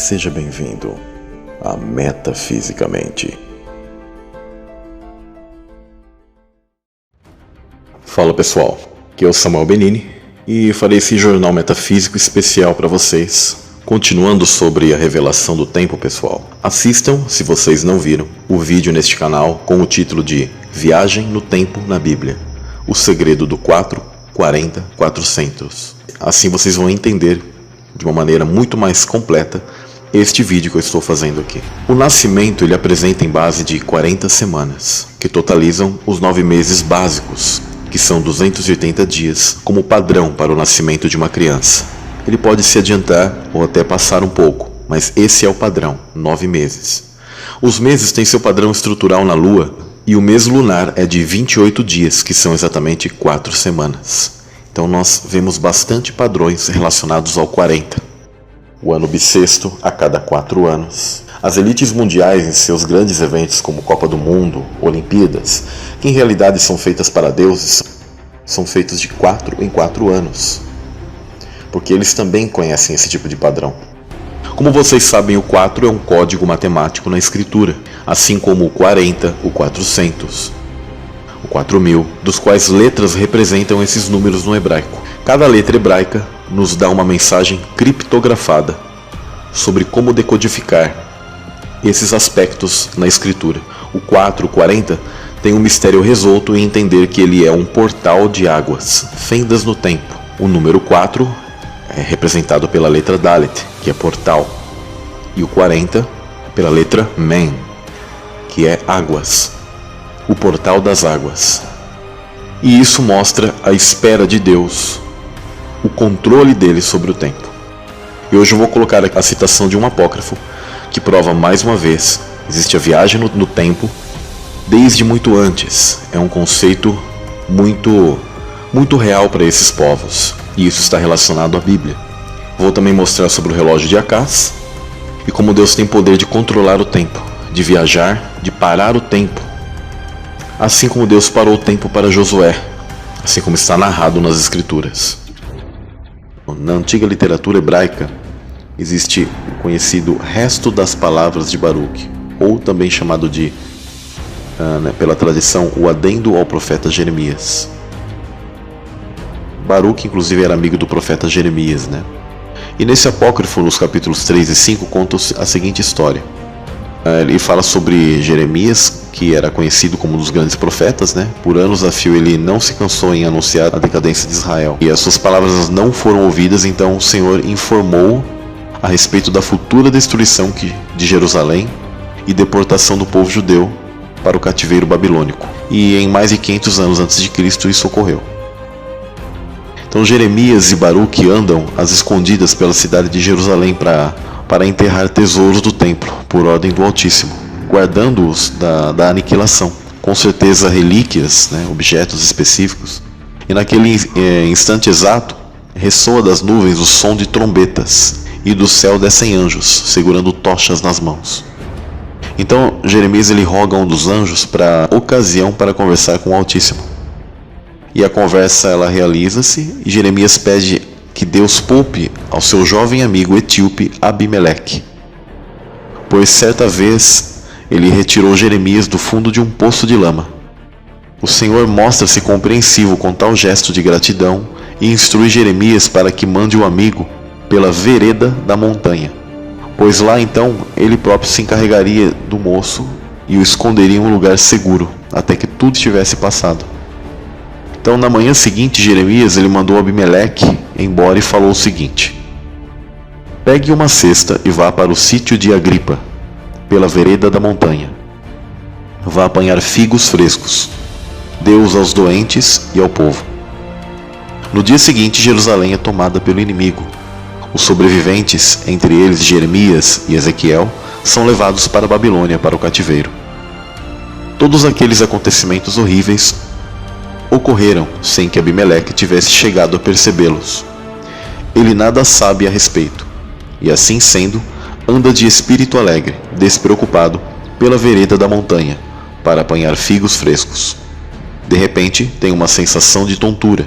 Seja bem-vindo a Metafisicamente. Fala pessoal, aqui é o Samuel Benini e farei esse jornal metafísico especial para vocês, continuando sobre a revelação do tempo, pessoal. Assistam, se vocês não viram, o vídeo neste canal com o título de Viagem no Tempo na Bíblia, o segredo do 4, 40, 400. Assim vocês vão entender de uma maneira muito mais completa este vídeo que eu estou fazendo aqui. O nascimento ele apresenta em base de 40 semanas, que totalizam os 9 meses básicos, que são 280 dias, como padrão para o nascimento de uma criança. Ele pode se adiantar ou até passar um pouco, mas esse é o padrão, 9 meses. Os meses têm seu padrão estrutural na Lua, e o mês lunar é de 28 dias, que são exatamente 4 semanas. Então nós vemos bastante padrões relacionados ao 40. O ano bissexto a cada 4 anos. As elites mundiais em seus grandes eventos como Copa do Mundo, Olimpíadas, que em realidade são feitas para deuses, são feitos de 4 em 4 anos. Porque eles também conhecem esse tipo de padrão. Como vocês sabem, o 4 é um código matemático na escritura, assim como o 40, o 400, o 4000, dos quais letras representam esses números no hebraico. Cada letra hebraica nos dá uma mensagem criptografada sobre como decodificar esses aspectos na escritura. O 4, o 40, tem um mistério resolto em entender que ele é um portal de águas, fendas no tempo. O número 4 é representado pela letra Dalet, que é portal, e o 40 pela letra Men, que é águas, o portal das águas. E isso mostra a espera de Deus, o controle dele sobre o tempo. E hoje eu vou colocar a citação de um apócrifo que prova mais uma vez: existe a viagem no tempo desde muito antes. É um conceito muito real para esses povos, e isso está relacionado à Bíblia. Vou também mostrar sobre o relógio de Acás e como Deus tem poder de controlar o tempo, de viajar, de parar o tempo, assim como Deus parou o tempo para Josué, assim como está narrado nas Escrituras. Na antiga literatura hebraica existe o conhecido resto das palavras de Baruque, ou também chamado de, pela tradição, o adendo ao profeta Jeremias. Baruque inclusive era amigo do profeta Jeremias, E nesse apócrifo, nos capítulos 3 e 5, conta a seguinte história. Ele fala sobre Jeremias, que era conhecido como um dos grandes profetas, Por anos a fio ele não se cansou em anunciar a decadência de Israel. E as suas palavras não foram ouvidas, então o Senhor informou a respeito da futura destruição de Jerusalém e deportação do povo judeu para o cativeiro babilônico. E em mais de 500 anos antes de Cristo isso ocorreu. Então Jeremias e Baruque andam às escondidas pela cidade de Jerusalém para enterrar tesouros do templo, por ordem do Altíssimo, guardando-os da aniquilação. Com certeza relíquias, objetos específicos. E naquele instante exato, ressoa das nuvens o som de trombetas, e do céu descem anjos, segurando tochas nas mãos. Então Jeremias ele roga a um dos anjos para ocasião para conversar com o Altíssimo. E a conversa ela realiza-se, e Jeremias pede que Deus poupe ao seu jovem amigo etíope Abimeleque, pois certa vez ele retirou Jeremias do fundo de um poço de lama. O Senhor mostra-se compreensivo com tal gesto de gratidão e instrui Jeremias para que mande o amigo pela vereda da montanha, pois lá então ele próprio se encarregaria do moço e o esconderia em um lugar seguro até que tudo tivesse passado. Então na manhã seguinte Jeremias ele mandou Abimeleque embora e falou o seguinte: pegue uma cesta e vá para o sítio de Agripa, pela vereda da montanha. Vá apanhar figos frescos, dê-os aos doentes e ao povo. No dia seguinte Jerusalém é tomada pelo inimigo. Os sobreviventes, entre eles Jeremias e Ezequiel, são levados para a Babilônia para o cativeiro. Todos aqueles acontecimentos horríveis ocorreram sem que Abimeleque tivesse chegado a percebê-los. Ele nada sabe a respeito, e assim sendo, anda de espírito alegre, despreocupado, pela vereda da montanha, para apanhar figos frescos. De repente, tem uma sensação de tontura,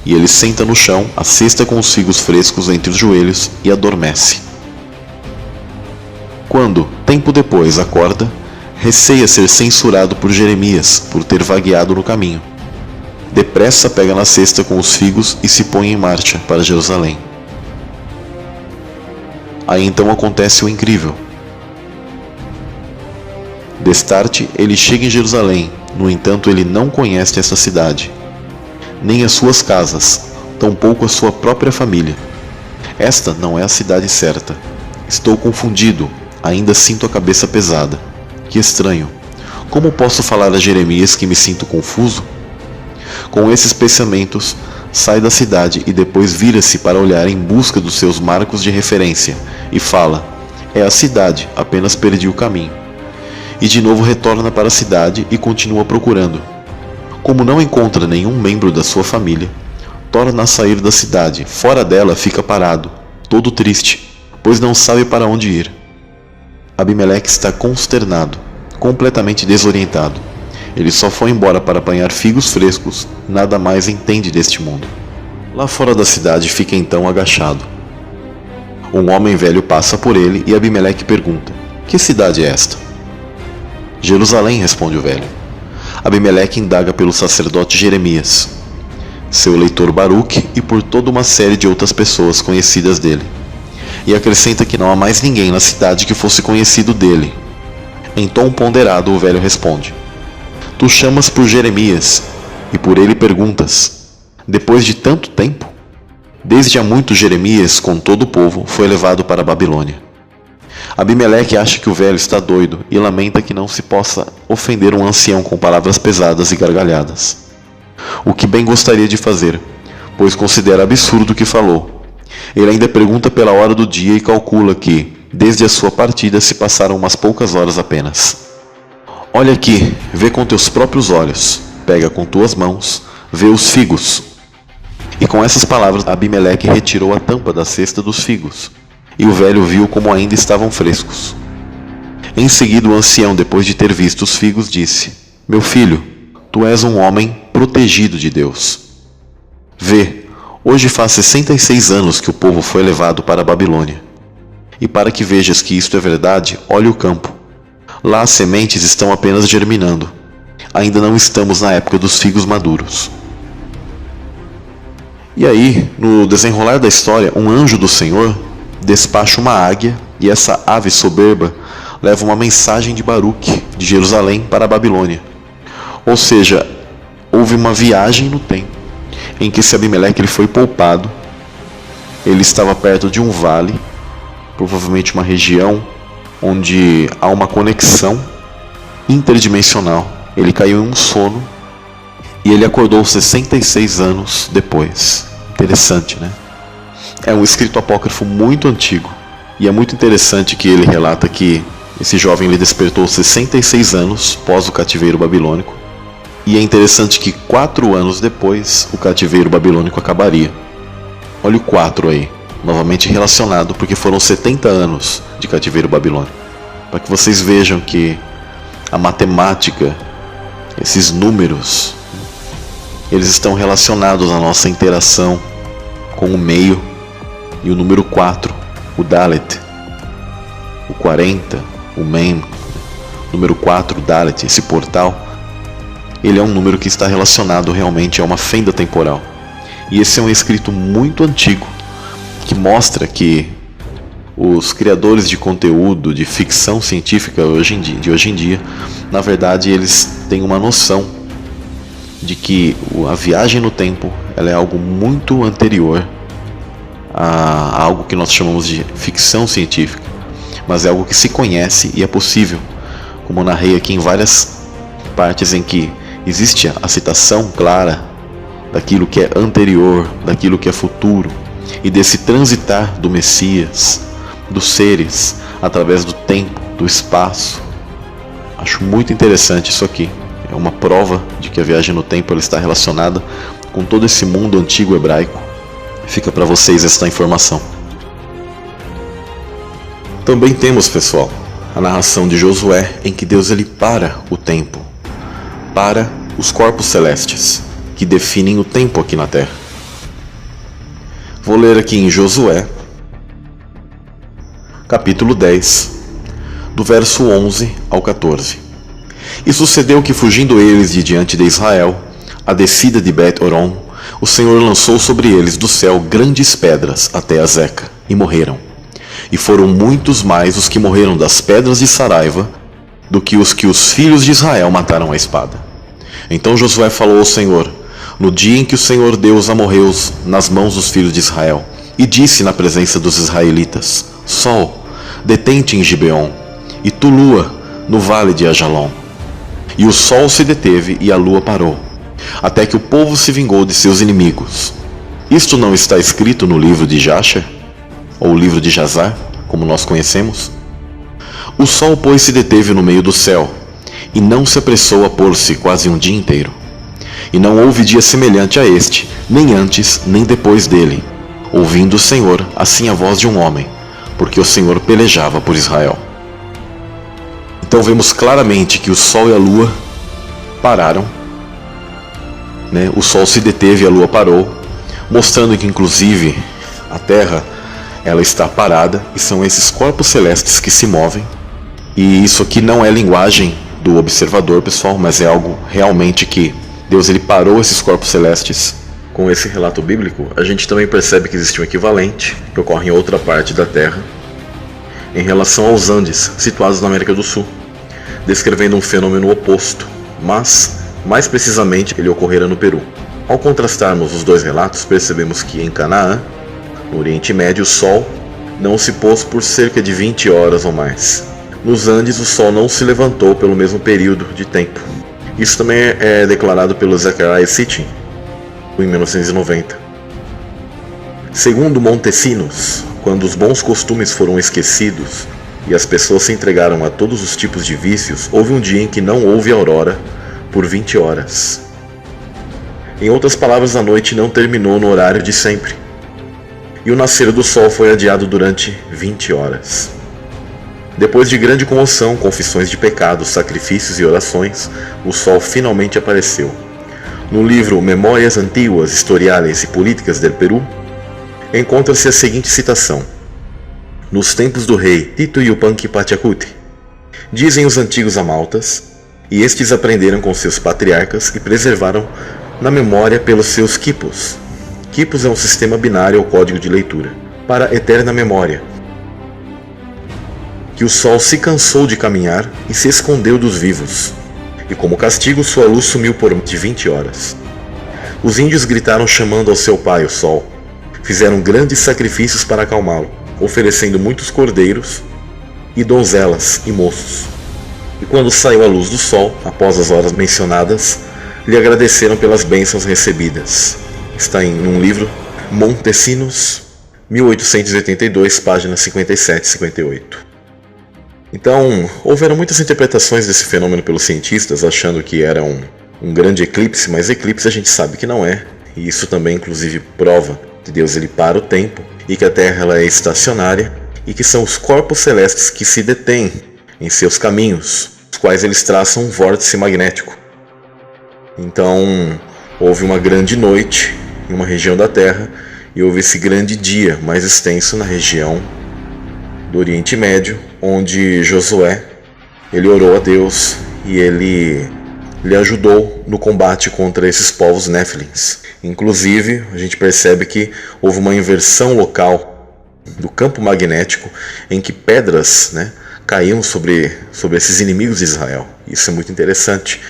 e ele senta no chão, a cesta com os figos frescos entre os joelhos e adormece. quando, tempo depois, acorda, receia ser censurado por Jeremias por ter vagueado no caminho. Depressa pega na cesta com os figos e se põe em marcha para Jerusalém. Aí então acontece o incrível. Destarte, ele chega em Jerusalém, no entanto ele não conhece essa cidade, nem as suas casas, tampouco a sua própria família. Esta não é a cidade certa. Estou confundido, ainda sinto a cabeça pesada. Que estranho. Como posso falar a Jeremias que me sinto confuso? Com esses pensamentos, sai da cidade e depois vira-se para olhar em busca dos seus marcos de referência e fala: é a cidade, apenas perdi o caminho. E de novo retorna para a cidade e continua procurando. Como não encontra nenhum membro da sua família, torna a sair da cidade. Fora dela fica parado, todo triste, pois não sabe para onde ir. Abimeleque está consternado, completamente desorientado. Ele só foi embora para apanhar figos frescos, nada mais entende deste mundo. Lá fora da cidade fica então agachado. Um homem velho passa por ele e Abimeleque pergunta: que cidade é esta? Jerusalém, responde o velho. Abimeleque indaga pelo sacerdote Jeremias, seu leitor Baruque e por toda uma série de outras pessoas conhecidas dele. E acrescenta que não há mais ninguém na cidade que fosse conhecido dele. Em tom ponderado, o velho responde: tu chamas por Jeremias e por ele perguntas: depois de tanto tempo? Desde há muito Jeremias, com todo o povo, foi levado para a Babilônia. Abimeleque acha que o velho está doido e lamenta que não se possa ofender um ancião com palavras pesadas e gargalhadas. O que bem gostaria de fazer, pois considera absurdo o que falou. Ele ainda pergunta pela hora do dia e calcula que, desde a sua partida, se passaram umas poucas horas apenas. Olha aqui, vê com teus próprios olhos, pega com tuas mãos, vê os figos. E com essas palavras, Abimeleque retirou a tampa da cesta dos figos, e o velho viu como ainda estavam frescos. Em seguida, o ancião, depois de ter visto os figos, disse: meu filho, tu és um homem protegido de Deus. Vê, hoje faz 66 anos que o povo foi levado para a Babilônia. E para que vejas que isto é verdade, olhe o campo. Lá as sementes estão apenas germinando. Ainda não estamos na época dos figos maduros. E aí, no desenrolar da história, um anjo do Senhor despacha uma águia, e essa ave soberba leva uma mensagem de Baruque, de Jerusalém, para a Babilônia. Ou seja, houve uma viagem no tempo, em que esse Abimeleque ele foi poupado. Ele estava perto de um vale, provavelmente uma região onde há uma conexão interdimensional. Ele caiu em um sono e ele acordou 66 anos depois. Interessante, né? É um escrito apócrifo muito antigo, e é muito interessante que ele relata que esse jovem ele despertou 66 anos pós o cativeiro babilônico, e é interessante que 4 anos depois o cativeiro babilônico acabaria. Olha o 4 aí, novamente relacionado, porque foram 70 anos de cativeiro babilônico. Para que vocês vejam que a matemática, esses números, eles estão relacionados à nossa interação com o meio. E o número 4, o Dalet, o 40, o Mem, número 4, o Dalet, esse portal, ele é um número que está relacionado realmente a uma fenda temporal. E esse é um escrito muito antigo, que mostra que os criadores de conteúdo, de ficção científica de hoje em dia, na verdade eles têm uma noção de que a viagem no tempo ela é algo muito anterior a algo que nós chamamos de ficção científica, mas é algo que se conhece e é possível, como eu narrei aqui em várias partes em que existe a citação clara daquilo que é anterior, daquilo que é futuro, e desse transitar do Messias, dos seres, através do tempo, do espaço. Acho muito interessante isso aqui. É uma prova de que a viagem no tempo ela está relacionada com todo esse mundo antigo hebraico. Fica para vocês esta informação. Também temos, pessoal, a narração de Josué, em que Deus ele para o tempo, para os corpos celestes, que definem o tempo aqui na Terra. Vou ler aqui em Josué, capítulo 10, do verso 11 ao 14. E sucedeu que, fugindo eles de diante de Israel, a descida de Bet-Horon, o Senhor lançou sobre eles do céu grandes pedras até a Zeca, e morreram. E foram muitos mais os que morreram das pedras de Saraiva do que os filhos de Israel mataram à espada. Então Josué falou ao Senhor, no dia em que o Senhor Deus amorreu nas mãos dos filhos de Israel, e disse na presença dos israelitas: Sol, detente em Gibeon, e tu, lua, no vale de Ajalon. E o sol se deteve e a lua parou, até que o povo se vingou de seus inimigos. Isto não está escrito no livro de Jasher, ou livro de Jazar, como nós conhecemos? O sol, pois, se deteve no meio do céu, e não se apressou a pôr-se quase um dia inteiro. E não houve dia semelhante a este, nem antes, nem depois dele, ouvindo o Senhor assim a voz de um homem, porque o Senhor pelejava por Israel. Então vemos claramente que o sol e a lua pararam, né? O sol se deteve e a lua parou, mostrando que inclusive a terra ela está parada, e são esses corpos celestes que se movem. E isso aqui não é linguagem do observador, pessoal, mas é algo realmente que Deus ele parou esses corpos celestes. Com esse relato bíblico, a gente também percebe que existe um equivalente que ocorre em outra parte da Terra em relação aos Andes, situados na América do Sul, descrevendo um fenômeno oposto, mas mais precisamente ele ocorrera no Peru. Ao contrastarmos os dois relatos, percebemos que em Canaã, no Oriente Médio, o Sol não se pôs por cerca de 20 horas ou mais. Nos Andes, o Sol não se levantou pelo mesmo período de tempo. Isso também é declarado pelo Zecharia Sitchin, em 1990. Segundo Montesinos, quando os bons costumes foram esquecidos e as pessoas se entregaram a todos os tipos de vícios, houve um dia em que não houve aurora por 20 horas. Em outras palavras, a noite não terminou no horário de sempre. E o nascer do sol foi adiado durante 20 horas. Depois de grande comoção, confissões de pecados, sacrifícios e orações, o sol finalmente apareceu. No livro Memórias Antiguas, Historiales e Políticas del Perú, encontra-se a seguinte citação: nos tempos do rei Tito Yupanqui Pachacuti, dizem os antigos amaltas, e estes aprenderam com seus patriarcas e preservaram na memória pelos seus quipos. Quipos é um sistema binário ou código de leitura, para eterna memória, que o sol se cansou de caminhar e se escondeu dos vivos, e como castigo sua luz sumiu por de 20 horas. Os índios gritaram chamando ao seu pai, o sol. Fizeram grandes sacrifícios para acalmá-lo, oferecendo muitos cordeiros e donzelas e moços. E quando saiu a luz do sol, após as horas mencionadas, lhe agradeceram pelas bênçãos recebidas. Está em um livro, Montesinos, 1882, páginas 57 e 58. Então, houveram muitas interpretações desse fenômeno pelos cientistas, achando que era um grande eclipse, mas eclipse a gente sabe que não é. E isso também, inclusive, prova que Deus ele para o tempo e que a Terra ela é estacionária e que são os corpos celestes que se detêm em seus caminhos, os quais eles traçam um vórtice magnético. Então, houve uma grande noite em uma região da Terra e houve esse grande dia mais extenso na região do Oriente Médio, onde Josué ele orou a Deus e ele ajudou no combate contra esses povos Néfilins. Inclusive, a gente percebe que houve uma inversão local do campo magnético em que pedras, caíam sobre esses inimigos de Israel. Isso é muito interessante.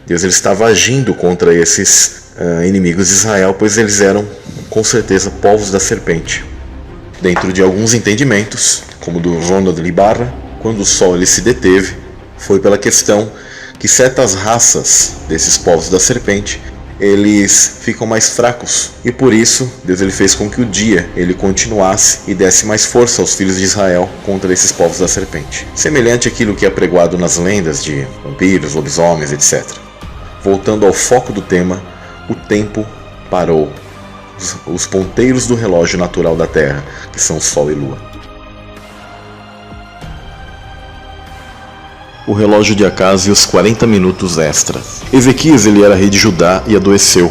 Deus ele estava agindo contra esses inimigos de Israel, pois eles eram, com certeza, povos da serpente. Dentro de alguns entendimentos, como do Ronald Ibarra, quando o sol ele se deteve, foi pela questão que certas raças desses povos da serpente, eles ficam mais fracos, e por isso Deus ele fez com que o dia ele continuasse e desse mais força aos filhos de Israel contra esses povos da serpente. Semelhante àquilo que é pregoado nas lendas de vampiros, lobisomens, etc. Voltando ao foco do tema, o tempo parou. Os ponteiros do relógio natural da Terra, que são Sol e Lua. O relógio de Acás e os 40 minutos extra. Ezequias ele era rei de Judá e adoeceu.